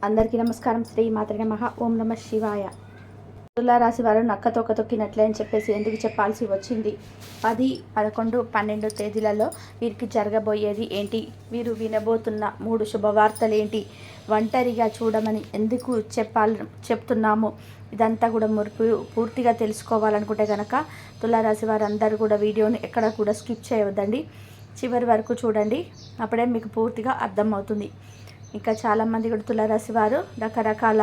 అందరికీ నమస్కారం. శ్రీ మాత్రే నమః. ఓం నమ శివాయ. తులారాశి వారు నక్కతోక తొక్కినట్లే అని చెప్పేసి ఎందుకు చెప్పాల్సి వచ్చింది? 10, 11, 12 తేదీలలో వీరికి జరగబోయేది ఏంటి? వీరు వినబోతున్న 3 శుభవార్తలు ఏంటి? ఒంటరిగా చూడమని ఎందుకు చెప్తున్నాము? ఇదంతా కూడా పూర్తిగా తెలుసుకోవాలనుకుంటే కనుక తులారాశి వారందరూ కూడా వీడియోని ఎక్కడ కూడా స్కిప్ చేయవద్దండి. చివరి వరకు చూడండి, అప్పుడే మీకు పూర్తిగా అర్థమవుతుంది. ఇంకా చాలామంది కూడా తులారాశి వారు రకరకాల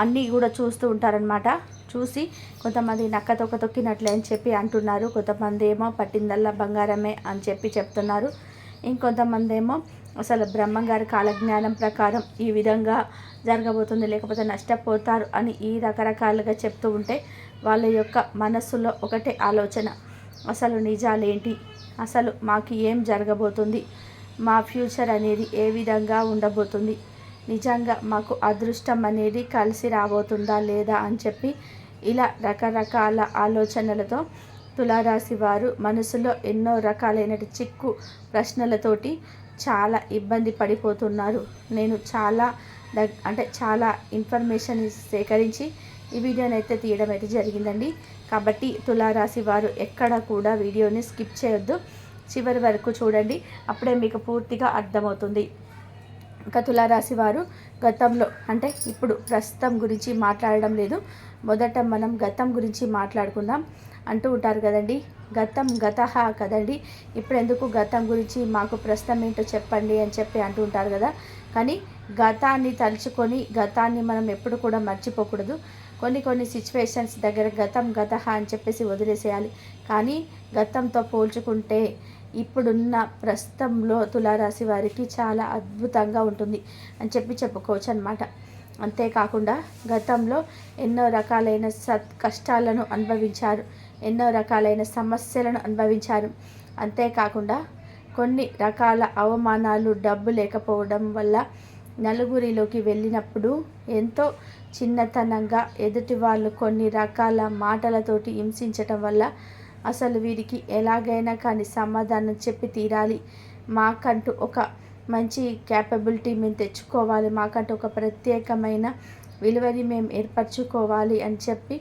అన్నీ కూడా చూస్తూ ఉంటారనమాట. చూసి కొంతమంది నక్క తొక్కినట్లే అని చెప్పి అంటున్నారు. కొంతమంది ఏమో పట్టిందల్లా బంగారమే అని చెప్పి చెప్తున్నారు. ఇంకొంతమంది ఏమో అసలు బ్రహ్మంగారి కాలజ్ఞానం ప్రకారం ఈ విధంగా జరగబోతుంది, లేకపోతే నష్టపోతారు అని ఈ రకరకాలుగా చెప్తూ ఉంటే వాళ్ళ యొక్క మనస్సులో ఒకటే ఆలోచన, అసలు నిజాలేంటి, అసలు మాకు ఏం జరగబోతుంది, మా ఫ్యూచర్ అనేది ఏ విధంగా ఉండబోతుంది, నిజంగా మాకు అదృష్టం అనేది కలిసి రాబోతుందా లేదా అని చెప్పి ఇలా రకరకాల ఆలోచనలతో తులారాశి వారు మనసులో ఎన్నో రకాలైన చిక్కు ప్రశ్నలతోటి చాలా ఇబ్బంది పడిపోతున్నారు. నేను చాలా ఇన్ఫర్మేషన్ సేకరించి ఈ వీడియోని అయితే తీయడం అయితే జరిగిందండి. కాబట్టి తులారాశి వారు ఎక్కడ కూడా వీడియోని స్కిప్ చేయొద్దు, చివరి వరకు చూడండి, అప్పుడే మీకు పూర్తిగా అర్థమవుతుంది. ఇంకా తులారాశి వారు గతంలో అంటే ఇప్పుడు ప్రస్తుతం గురించి మాట్లాడడం లేదు, మొదట మనం గతం గురించి మాట్లాడుకుందాం. అంటూ ఉంటారు కదండి, గతం గతహ కదండి, ఇప్పుడు ఎందుకు గతం గురించి, మాకు ప్రస్తుతం ఏంటో చెప్పండి అని చెప్పి అంటూ ఉంటారు కదా. కానీ గతాన్ని తలుచుకొని గతాన్ని మనం ఎప్పుడు కూడా మర్చిపోకూడదు. కొన్ని సిచ్యువేషన్స్ దగ్గర గతం గతహ అని చెప్పేసి వదిలేసేయాలి. కానీ గతంతో పోల్చుకుంటే ఇప్పుడున్న ప్రస్తుతంలో తులారాశి వారికి చాలా అద్భుతంగా ఉంటుంది అని చెప్పుకోవచ్చు అన్నమాట. అంతేకాకుండా గతంలో ఎన్నో రకాలైన కష్టాలను అనుభవించారు, ఎన్నో రకాలైన సమస్యలను అనుభవించారు. అంతేకాకుండా కొన్ని రకాల అవమానాలు, డబ్బు లేకపోవడం వల్ల నలుగురిలోకి వెళ్ళినప్పుడు ఎంతో చిన్నతనంగా ఎదుటి వాళ్ళు కొన్ని రకాల మాటలతోటి హింసించటం వల్ల అసలు వీరికి ఎలాగైనా కానీ సమాధానం చెప్పి తీరాలి, మాకంటూ ఒక మంచి క్యాపబిలిటీ మేము తెచ్చుకోవాలి, మాకంటూ ఒక ప్రత్యేకమైన విలువని మేము ఏర్పరచుకోవాలి అని చెప్పి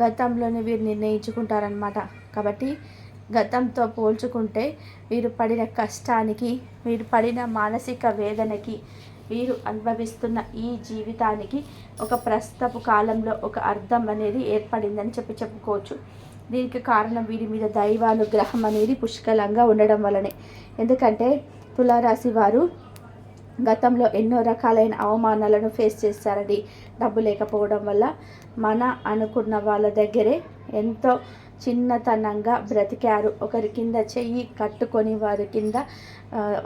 గతంలోనే వీరు నిర్ణయించుకుంటారనమాట. కాబట్టి గతంతో పోల్చుకుంటే వీరు పడిన కష్టానికి, వీరు పడిన మానసిక వేదనకి, వీరు అనుభవిస్తున్న ఈ జీవితానికి ఒక ప్రస్తుతపు కాలంలో ఒక అర్థం అనేది ఏర్పడిందని చెప్పుకోవచ్చు. దీనికి కారణం వీరి మీద దైవానుగ్రహం అనేది పుష్కలంగా ఉండడం వల్లనే. ఎందుకంటే తులారాశి వారు గతంలో ఎన్నో రకాలైన అవమానాలను ఫేస్ చేస్తారండి. డబ్బు లేకపోవడం వల్ల మన అనుకున్న వాళ్ళ దగ్గరే ఎంతో చిన్నతనంగా బ్రతికారు. ఒకరి కింద చెయ్యి కట్టుకొని వారి కింద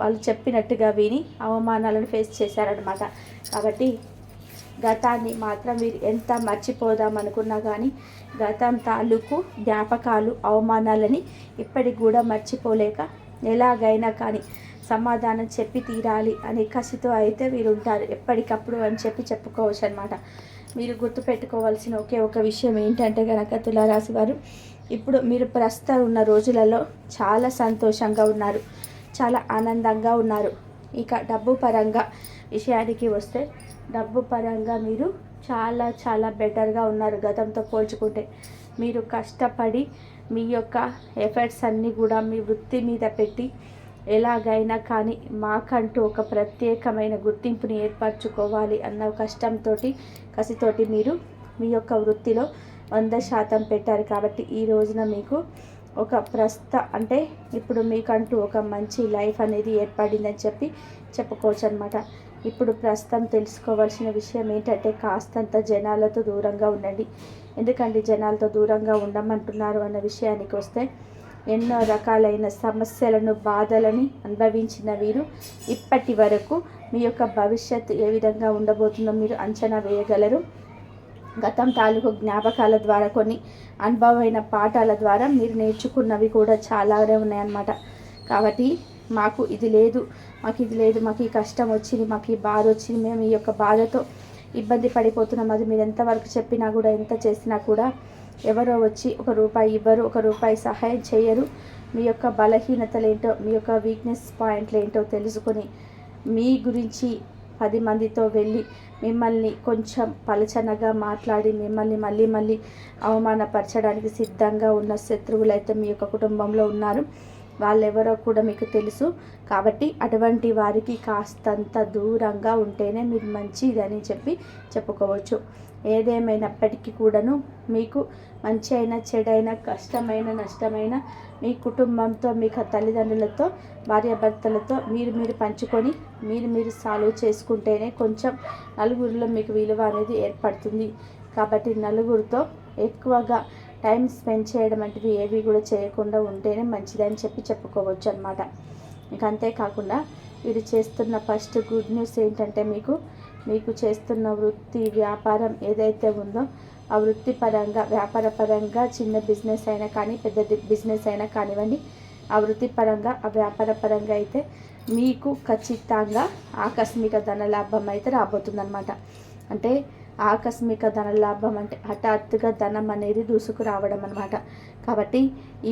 వాళ్ళు చెప్పినట్టుగా విని అవమానాలను ఫేస్ చేశారనమాట. కాబట్టి గతాన్ని మాత్రం వీరు ఎంత మర్చిపోదాం అనుకున్నా కానీ గతం తాలూకు జ్ఞాపకాలు, అవమానాలని ఇప్పటికి కూడా మర్చిపోలేక ఎలాగైనా కానీ సమాధానం చెప్పి తీరాలి అనే కసితో అయితే వీరు ఉంటారు ఎప్పటికప్పుడు అని చెప్పుకోవచ్చు అనమాట. మీరు గుర్తుపెట్టుకోవాల్సిన ఒకే ఒక విషయం ఏంటంటే కనుక తులారాశి వారు ఇప్పుడు మీరు ప్రస్తుతం ఉన్న రోజులలో చాలా సంతోషంగా ఉన్నారు, చాలా ఆనందంగా ఉన్నారు. ఇక డబ్బు పరంగా విషయానికి వస్తే డబ్బు పరంగా మీరు చాలా బెటర్గా ఉన్నారు. గతంతో పోల్చుకుంటే మీరు కష్టపడి మీ యొక్క ఎఫర్ట్స్ అన్నీ కూడా మీ వృత్తి మీద పెట్టి ఎలాగైనా కానీ మాకంటూ ఒక ప్రత్యేకమైన గుర్తింపుని ఏర్పరచుకోవాలి అన్న కష్టంతో, కసితోటి మీరు మీ యొక్క వృత్తిలో 100% పెట్టారు. కాబట్టి ఈ రోజున మీకు ఒక అంటే ఇప్పుడు మీకంటూ ఒక మంచి లైఫ్ అనేది ఏర్పడిందని చెప్పుకోవచ్చు అనమాట. ఇప్పుడు ప్రస్తుతం తెలుసుకోవాల్సిన విషయం ఏంటంటే కాస్తంత జనాలతో దూరంగా ఉండండి. ఎందుకంటే జనాలతో దూరంగా ఉండమంటున్నారు అన్న విషయానికి వస్తే ఎన్నో రకాలైన సమస్యలను, బాధలని అనుభవించిన వీరు ఇప్పటి వరకు మీ యొక్క భవిష్యత్తు ఏ విధంగా ఉండబోతుందో మీరు అంచనా వేయగలరు. గతం తాలూకు జ్ఞాపకాల ద్వారా, కొన్ని అనుభవమైన పాఠాల ద్వారా మీరు నేర్చుకున్నవి కూడా చాలానే ఉన్నాయన్నమాట. కాబట్టి మాకు ఇది లేదు, మాకు ఈ కష్టం వచ్చింది, మాకు ఈ బాధ వచ్చింది, మేము ఈ యొక్క బాధతో ఇబ్బంది పడిపోతున్నాం, అది మీరు ఎంతవరకు చెప్పినా కూడా, ఎంత చేసినా కూడా ఎవరో వచ్చి ₹1 ఇవ్వరు, ₹1 సహాయం చేయరు. మీ యొక్క బలహీనతలు ఏంటో, మీ యొక్క వీక్నెస్ పాయింట్లు ఏంటో తెలుసుకొని మీ గురించి 10 మందితో వెళ్ళి మిమ్మల్ని కొంచెం పలచనగా మాట్లాడి మిమ్మల్ని మళ్ళీ అవమానపరచడానికి సిద్ధంగా ఉన్న శత్రువులు అయితే మీ యొక్క కుటుంబంలో ఉన్నారు. వాళ్ళెవరో కూడా మీకు తెలుసు. కాబట్టి అటువంటి వారికి కాస్తంత దూరంగా ఉంటేనే మీరు మంచిదని చెప్పుకోవచ్చు. ఏదేమైనప్పటికీ కూడాను మీకు మంచి అయినా చెడైనా కష్టమైన నష్టమైన మీ కుటుంబంతో మీ తల్లిదండ్రులతో భార్యాభర్తలతో మీరు పంచుకొని మీరు సాల్వ్ చేసుకుంటేనే కొంచెం నలుగురిలో మీకు విలువ అనేది ఏర్పడుతుంది. కాబట్టి నలుగురితో ఎక్కువగా టైం స్పెండ్ చేయడం వంటివి ఏవి కూడా చేయకుండా ఉంటేనే మంచిదని చెప్పుకోవచ్చు అన్నమాట. ఇంకా అంతేకాకుండా మీరు చేస్తున్న ఫస్ట్ గుడ్ న్యూస్ ఏంటంటే మీకు చేస్తున్న వృత్తి వ్యాపారం ఏదైతే ఉందో ఆ వృత్తిపరంగా వ్యాపారపరంగా చిన్న బిజినెస్ అయినా కానీ పెద్ద బిజినెస్ అయినా కానివ్వండి, ఆ వృత్తిపరంగా ఆ వ్యాపారపరంగా అయితే మీకు ఖచ్చితంగా ఆకస్మిక ధనలాభం అయితే రాబోతుందన్నమాట. అంటే ఆకస్మిక ధనలాభం అంటే హఠాత్తుగా ధనం అనేది దూసుకురావడం అన్నమాట. కాబట్టి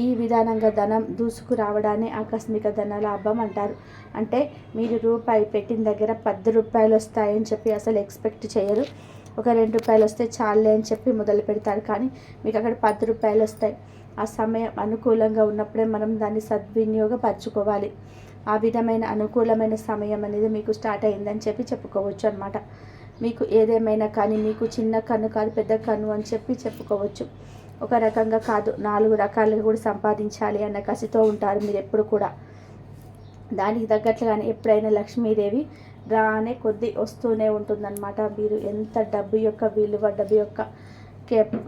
ఈ విధానంగా ధనం దూసుకురావడాన్ని ఆకస్మిక ధనలాభం అంటారు. అంటే మీరు రూపాయి పెట్టిన దగ్గర 10 రూపాయలు వస్తాయని చెప్పి అసలు ఎక్స్పెక్ట్ చేయరు. ఒక 2 రూపాయలు వస్తే చాలే అని చెప్పి మొదలు పెడతారు. కానీ మీకు అక్కడ 10 రూపాయలు వస్తాయి. ఆ సమయం అనుకూలంగా ఉన్నప్పుడే మనం దాన్ని సద్వినియోగపరచుకోవాలి. ఆ విధమైన అనుకూలమైన సమయం అనేది మీకు స్టార్ట్ అయిందని చెప్పుకోవచ్చు అన్నమాట. మీకు ఏదేమైనా కానీ మీకు చిన్న కన్ను కాదు పెద్ద కన్ను అని చెప్పుకోవచ్చు. ఒక రకంగా కాదు 4 రకాలుగా కూడా సంపాదించాలి అన్న కసితో ఉంటారు మీరు ఎప్పుడు కూడా. దానికి తగ్గట్లుగానే ఎప్పుడైనా లక్ష్మీదేవి రానే కొద్ది వస్తూనే ఉంటుందన్నమాట. మీరు ఎంత డబ్బు యొక్క విలువ డబ్బు యొక్క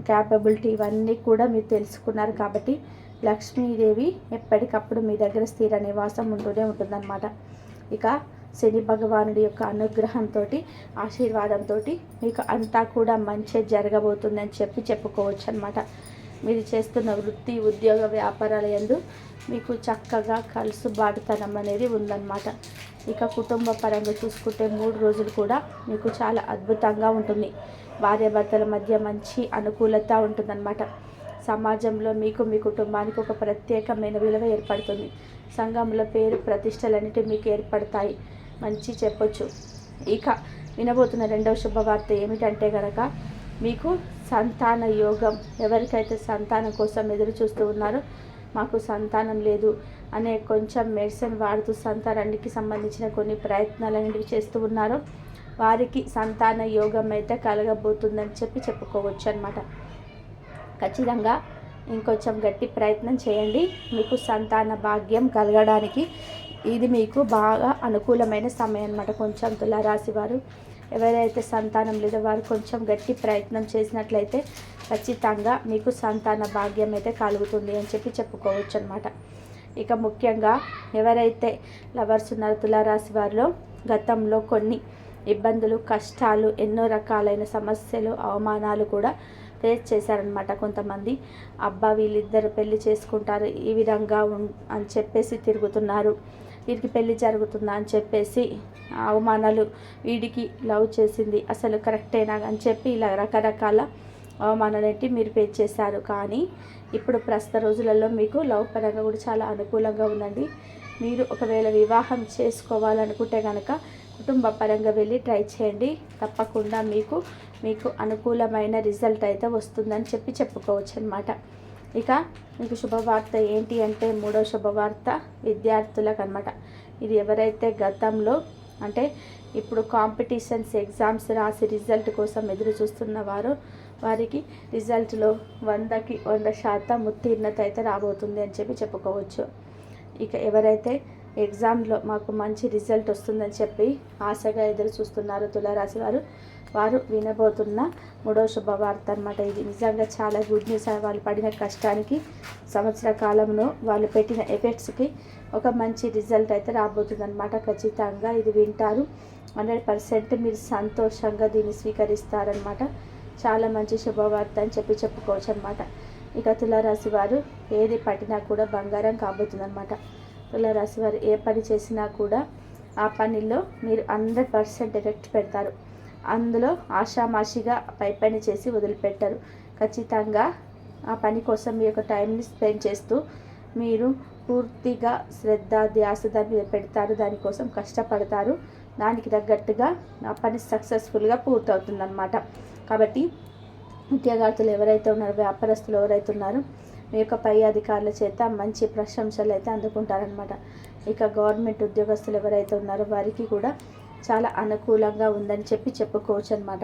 క్యాపబిలిటీ ఇవన్నీ కూడా మీరు తెలుసుకున్నారు. కాబట్టి లక్ష్మీదేవి ఎప్పటికప్పుడు మీ దగ్గర స్థిర నివాసం ఉంటూనే ఉంటుందన్నమాట. ఇక శని భగవానుడి యొక్క అనుగ్రహంతో ఆశీర్వాదంతో మీకు అంతా కూడా మంచి జరగబోతుందని చెప్పుకోవచ్చు అన్నమాట. మీరు చేస్తున్న వృత్తి ఉద్యోగ వ్యాపారాల యందు మీకు చక్కగా కలుసుబాటుతనం అనేది ఉందన్నమాట. ఇక కుటుంబ పరంగా చూసుకుంటే 3 రోజులు కూడా మీకు చాలా అద్భుతంగా ఉంటుంది. భార్యాభర్తల మధ్య మంచి అనుకూలత ఉంటుందన్నమాట. సమాజంలో మీకు మీ కుటుంబానికి ఒక ప్రత్యేకమైన విలువ ఏర్పడుతుంది. సంఘంలో పేరు ప్రతిష్టలన్నిటి మీకు ఏర్పడతాయి మంచి చెప్పొచ్చు. ఇక వినబోతున్న 2వ శుభవార్త ఏమిటంటే కనుక మీకు సంతాన యోగం. ఎవరికైతే సంతానం కోసం ఎదురు చూస్తూ ఉన్నారో మాకు సంతానం లేదు అనే కొంచెం మెడిసిన్ వాడుతూ సంతానానికి సంబంధించిన కొన్ని ప్రయత్నాలు అనేవి చేస్తూ ఉన్నారో వారికి సంతాన యోగం అయితే కలగబోతుందని చెప్పుకోవచ్చు అన్నమాట. ఖచ్చితంగా ఇంకొంచెం గట్టి ప్రయత్నం చేయండి. మీకు సంతాన భాగ్యం కలగడానికి ఇది మీకు బాగా అనుకూలమైన సమయం అన్నమాట. కొంచెం తులారాశి వారు ఎవరైతే సంతానం లేదో వారు కొంచెం గట్టి ప్రయత్నం చేసినట్లయితే ఖచ్చితంగా మీకు సంతాన భాగ్యం అయితే కలుగుతుంది అని చెప్పుకోవచ్చు అన్నమాట. ఇక ముఖ్యంగా ఎవరైతే లవర్స్ ఉన్నారో తులారాశి వారిలో గతంలో కొన్ని ఇబ్బందులు కష్టాలు ఎన్నో రకాలైన సమస్యలు అవమానాలు కూడా ఫేస్ చేశారనమాట. కొంతమంది అబ్బా వీళ్ళిద్దరు పెళ్లి చేసుకుంటారు ఈ విధంగా అని చెప్పేసి తిరుగుతున్నారు, వీరికి పెళ్లి జరుగుతుందా అని చెప్పేసి అవమానాలు, వీడికి లవ్ చేసింది అసలు కరెక్టేనా అని చెప్పి ఇలా రకరకాల అవమానాలు మీరు ఫేస్ చేశారు. కానీ ఇప్పుడు ప్రస్తుత రోజులలో మీకు లవ్ పరంగా కూడా చాలా అనుకూలంగా ఉందండి. మీరు ఒకవేళ వివాహం చేసుకోవాలనుకుంటే కనుక కుటుంబ పరంగా వెళ్ళి ట్రై చేయండి. తప్పకుండా మీకు అనుకూలమైన రిజల్ట్ అయితే వస్తుందని చెప్పుకోవచ్చు అన్నమాట. ఇక మీకు శుభవార్త ఏంటి అంటే 3వ శుభవార్త విద్యార్థులకు అన్నమాట. ఇది ఎవరైతే గతంలో అంటే ఇప్పుడు కాంపిటీషన్స్ ఎగ్జామ్స్ రాసి రిజల్ట్ కోసం ఎదురు చూస్తున్నవారో వారికి రిజల్ట్లో 100కి 100% ఉత్తీర్ణత అయితే రాబోతుంది అని చెప్పుకోవచ్చు. ఇక ఎవరైతే ఎగ్జామ్లో మాకు మంచి రిజల్ట్ వస్తుందని చెప్పి ఆశగా ఎదురు చూస్తున్నారు తులారాశి వారు వినబోతున్న 3వ శుభవార్త అన్నమాట. ఇది నిజంగా చాలా గుడ్ న్యూస్. వాళ్ళు పడిన కష్టానికి సంవత్సర కాలంలో వాళ్ళు పెట్టిన ఎఫెక్ట్స్కి ఒక మంచి రిజల్ట్ అయితే రాబోతుందన్నమాట. ఖచ్చితంగా ఇది వింటారు. 100% మీరు సంతోషంగా దీన్ని స్వీకరిస్తారనమాట. చాలా మంచి శుభవార్త అని చెప్పుకోవచ్చు అనమాట. ఇక తులారాశి వారు ఏది పట్టినా కూడా బంగారం కాబోతుందన్నమాట. తులారాశి వారు ఏ పని చేసినా కూడా ఆ పనిలో మీరు 100% ఎఫెక్ట్ పెడతారు. అందులో ఆషామాషిగా పని చేసి వదిలిపెట్టరు. ఖచ్చితంగా ఆ పని కోసం మీ యొక్క టైంని స్పెండ్ చేస్తూ మీరు పూర్తిగా శ్రద్ధ ధ్యాస దాని మీద పెడతారు. దానికోసం కష్టపడతారు. దానికి తగ్గట్టుగా ఆ పని సక్సెస్ఫుల్గా పూర్తవుతుందన్నమాట. కాబట్టి ఉద్యోగార్థులు ఎవరైతే ఉన్నారో, వ్యాపారస్తులు ఎవరైతే ఉన్నారో మీ యొక్క పై అధికారుల చేత మంచి ప్రశంసలు అయితే అందుకుంటారనమాట. ఇక గవర్నమెంట్ ఉద్యోగస్తులు ఎవరైతే ఉన్నారో వారికి కూడా చాలా అనుకూలంగా ఉందని చెప్పుకోవచ్చు అనమాట.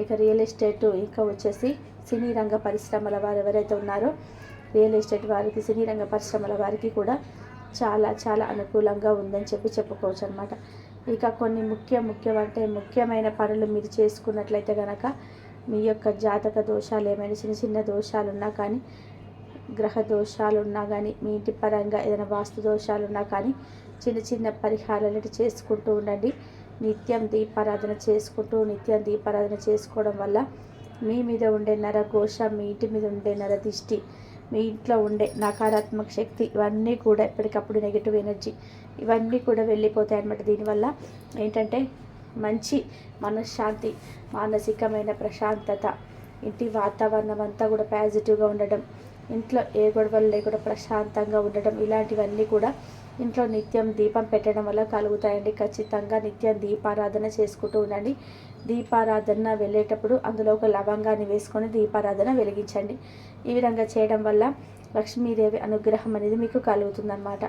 ఇక రియల్ ఎస్టేట్, ఇంకా వచ్చేసి సినీ రంగ పరిశ్రమల వారు ఎవరైతే ఉన్నారో రియల్ ఎస్టేట్ వారికి, సినీ రంగ పరిశ్రమల వారికి కూడా చాలా చాలా అనుకూలంగా ఉందని చెప్పుకోవచ్చు అనమాట. ఇక కొన్ని ముఖ్యమైన పనులు మీరు చేసుకున్నట్లయితే కనుక మీ యొక్క జాతక దోషాలు ఏమైనా చిన్న దోషాలు ఉన్నా కానీ, గ్రహ దోషాలు ఉన్నా కానీ, మీ ఇంటి పరంగా ఏదైనా వాస్తు దోషాలు ఉన్నా కానీ చిన్న పరిహారాలు చేసుకుంటూ ఉండండి. నిత్యం దీపారాధన చేసుకోవడం వల్ల మీ మీద ఉండే నరఘోష, మీ ఇంటి మీద ఉండే నరదిష్టి, మీ ఇంట్లో ఉండే నకారాత్మక శక్తి ఇవన్నీ కూడా ఎప్పటికప్పుడు నెగిటివ్ ఎనర్జీ ఇవన్నీ కూడా వెళ్ళిపోతాయి అన్నమాట. దీనివల్ల ఏంటంటే మంచి మనశ్శాంతి, మానసికమైన ప్రశాంతత, ఇంటి వాతావరణం అంతా కూడా పాజిటివ్గా ఉండడం, ఇంట్లో ఏ గొడవలు లేకుండా ప్రశాంతంగా ఉండడం, ఇలాంటివన్నీ కూడా ఇంట్లో నిత్యం దీపం పెట్టడం వల్ల కలుగుతాయండి. ఖచ్చితంగా నిత్యం దీపారాధన చేసుకుంటూ ఉండండి. దీపారాధన వెళ్ళేటప్పుడు అందులో ఒక లవంగాన్ని వేసుకొని దీపారాధన వెలిగించండి. ఈ విధంగా చేయడం వల్ల లక్ష్మీదేవి అనుగ్రహం అనేది మీకు కలుగుతుందన్నమాట.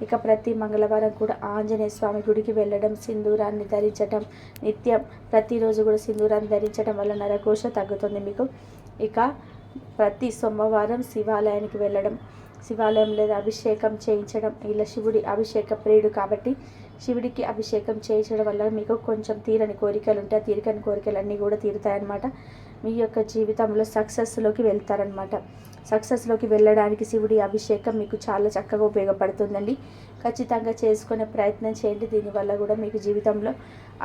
ఇక ప్రతి మంగళవారం కూడా ఆంజనేయ స్వామి గుడికి వెళ్ళడం, సింధూరాన్ని ధరించడం, నిత్యం ప్రతిరోజు కూడా సింధూరాన్ని ధరించడం వల్ల నరఘోష తగ్గుతుంది మీకు. ఇక ప్రతి సోమవారం శివాలయానికి వెళ్ళడం, శివాలయం లేదా అభిషేకం చేయించడం, ఇలా శివుడి అభిషేక ప్రియుడు కాబట్టి శివుడికి అభిషేకం చేయించడం వల్ల మీకు కొంచెం తీరని కోరికలు ఉంటాయి. తీరని కోరికలన్నీ కూడా తీరుతాయన్నమాట. మీ యొక్క జీవితంలో సక్సెస్లోకి వెళ్తారనమాట. సక్సెస్లోకి వెళ్ళడానికి శివుడి అభిషేకం మీకు చాలా చక్కగా ఉపయోగపడుతుందండి. ఖచ్చితంగా చేసుకునే ప్రయత్నం చేయండి. దీనివల్ల కూడా మీకు జీవితంలో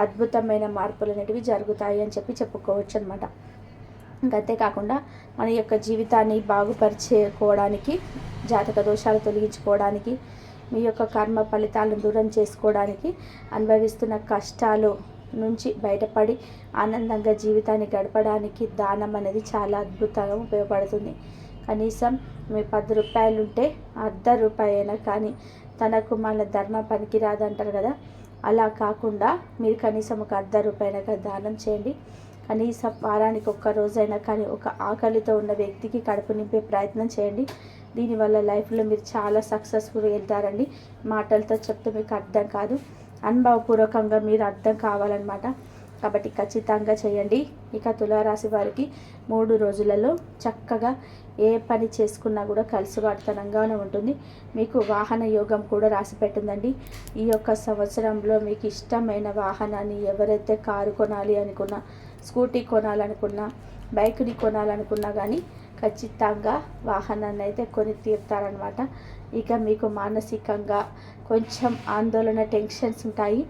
అద్భుతమైన మార్పులు అనేటివి జరుగుతాయి అని చెప్పుకోవచ్చు అనమాట. అంతేకాకుండా మన యొక్క జీవితాన్ని బాగుపరచుకోవడానికి, జాతక దోషాలు తొలగించుకోవడానికి, మీ యొక్క కర్మ ఫలితాలను దూరం చేసుకోవడానికి, అనుభవిస్తున్న కష్టాలు నుంచి బయటపడి ఆనందంగా జీవితాన్ని గడపడానికి దానం అనేది చాలా అద్భుతంగా ఉపయోగపడుతుంది. కనీసం మీ 10 రూపాయలు ఉంటే ₹1 అయినా కానీ తనకు మన ధర్మ పనికి రాదంటారు కదా, అలా కాకుండా మీరు కనీసం ఒక ₹1 అయినా దానం చేయండి. కనీసం వారానికి ఒక్క రోజైనా కానీ ఒక ఆకలితో ఉన్న వ్యక్తికి కడుపు నింపే ప్రయత్నం చేయండి. దీనివల్ల లైఫ్లో మీరు చాలా సక్సెస్ఫుల్ వెళ్తారండి. మాటలతో చెప్తే మీకు అర్థం కాదు, అనుభవపూర్వకంగా మీరు అర్థం కావాలన్నమాట. కాబట్టి ఖచ్చితంగా చేయండి. ఇక తులారాశి వారికి 3 రోజులలో చక్కగా ఏ పని చేసుకున్నా కూడా కలిసివాడుతనంగానే ఉంటుంది. మీకు వాహన యోగం కూడా రాసి పెట్టిందండి. ఈ యొక్క సంవత్సరంలో మీకు ఇష్టమైన వాహనాన్ని, ఎవరైతే కారు కొనాలి అనుకున్నా, స్కూటీ కొనాలనుకున్నా, బైక్ని కొనాలనుకున్నా కానీ ఖచ్చితంగా వాహనాన్ని అయితే కొని తీరుతారనమాట. ఇక మీకు మానసికంగా కొంచెం ఆందోళన, టెన్షన్స్ ఉంటాయి.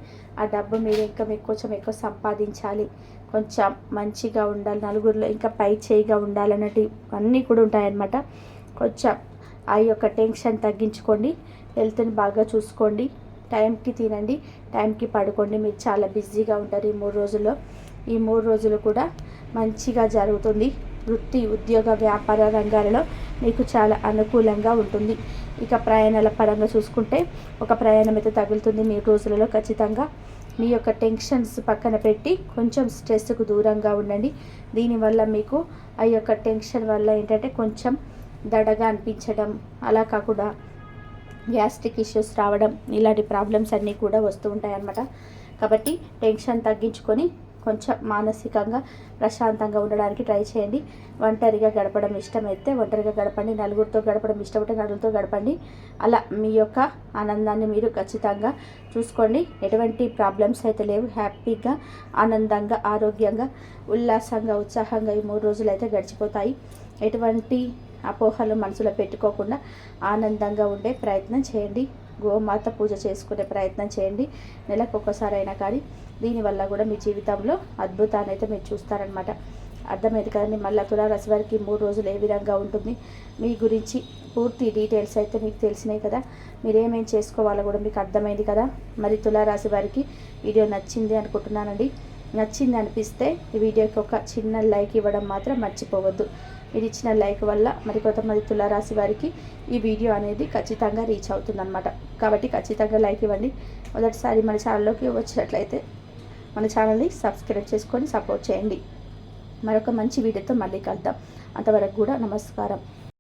ఆ డబ్బు మీరు ఇంకా మీకు కొంచెం ఎక్కువ సంపాదించాలి, కొంచెం మంచిగా ఉండాలి, నలుగురిలో ఇంకా పై చేయిగా ఉండాలన్నట్టు అన్నీ కూడా ఉంటాయన్నమాట. కొంచెం ఆ యొక్క టెన్షన్ తగ్గించుకోండి. హెల్త్ని బాగా చూసుకోండి. టైంకి తినండి, టైంకి పడుకోండి. మీరు చాలా బిజీగా ఉంటారు ఈ 3 రోజుల్లో. ఈ 3 రోజులు కూడా మంచిగా జరుగుతుంది. వృత్తి, ఉద్యోగ, వ్యాపార రంగాలలో మీకు చాలా అనుకూలంగా ఉంటుంది. ఇక ప్రయాణాల పరంగా చూసుకుంటే ఒక ప్రయాణం అయితే తగులుతుంది మీ రోజులలో. ఖచ్చితంగా మీ యొక్క టెన్షన్స్ పక్కన పెట్టి కొంచెం స్ట్రెస్కు దూరంగా ఉండండి. దీనివల్ల మీకు ఆ యొక్క టెన్షన్ వల్ల ఏంటంటే కొంచెం దడగా అనిపించడం, అలా కాకుండా గ్యాస్ట్రిక్ ఇష్యూస్ రావడం, ఇలాంటి ప్రాబ్లమ్స్ అన్నీ కూడా వస్తూ ఉంటాయి అన్నమాట. కాబట్టి టెన్షన్ తగ్గించుకొని కొంచెం మానసికంగా ప్రశాంతంగా ఉండడానికి ట్రై చేయండి. ఒంటరిగా గడపడం ఇష్టమైతే ఒంటరిగా గడపండి, నలుగురితో గడపడం ఇష్టమైతే నలుగురితో గడపండి. అలా మీ యొక్క ఆనందాన్ని మీరు ఖచ్చితంగా చూసుకోండి. ఎటువంటి ప్రాబ్లమ్స్ అయితే లేవు. హ్యాపీగా, ఆనందంగా, ఆరోగ్యంగా, ఉల్లాసంగా, ఉత్సాహంగా ఈ 3 రోజులు అయితే గడిచిపోతాయి. ఎటువంటి అపోహలు మనసులో పెట్టుకోకుండా ఆనందంగా ఉండే ప్రయత్నం చేయండి. గోమాత పూజ చేసుకునే ప్రయత్నం చేయండి నెలకు ఒక్కసారైనా కానీ. దీనివల్ల కూడా మీ జీవితంలో అద్భుతాన్ని అయితే మీరు చూస్తారనమాట. అర్థమైంది కదండి. మళ్ళీ తులారాశి వారికి 3 రోజులు ఏ విధంగా ఉంటుంది మీ గురించి పూర్తి డీటెయిల్స్ అయితే మీకు తెలిసినాయి కదా. మీరు ఏమేమి చేసుకోవాలో కూడా మీకు అర్థమైంది కదా. మరి తులారాశి వారికి వీడియో నచ్చింది అనుకుంటున్నానండి. నచ్చింది అనిపిస్తే ఈ వీడియోకి ఒక చిన్న లైక్ ఇవ్వడం మాత్రం మర్చిపోవద్దు. మీరు ఇచ్చిన లైక్ వల్ల మరి కొంతమంది తులారాశి వారికి ఈ వీడియో అనేది ఖచ్చితంగా రీచ్ అవుతుందన్నమాట. కాబట్టి ఖచ్చితంగా లైక్ ఇవ్వండి. మొదటిసారి మన ఛానల్లోకి వచ్చినట్లయితే మన ఛానల్ని సబ్స్క్రైబ్ చేసుకొని సపోర్ట్ చేయండి. మరొక మంచి వీడియోతో మళ్ళీ కలుద్దాం. అంతవరకు కూడా నమస్కారం.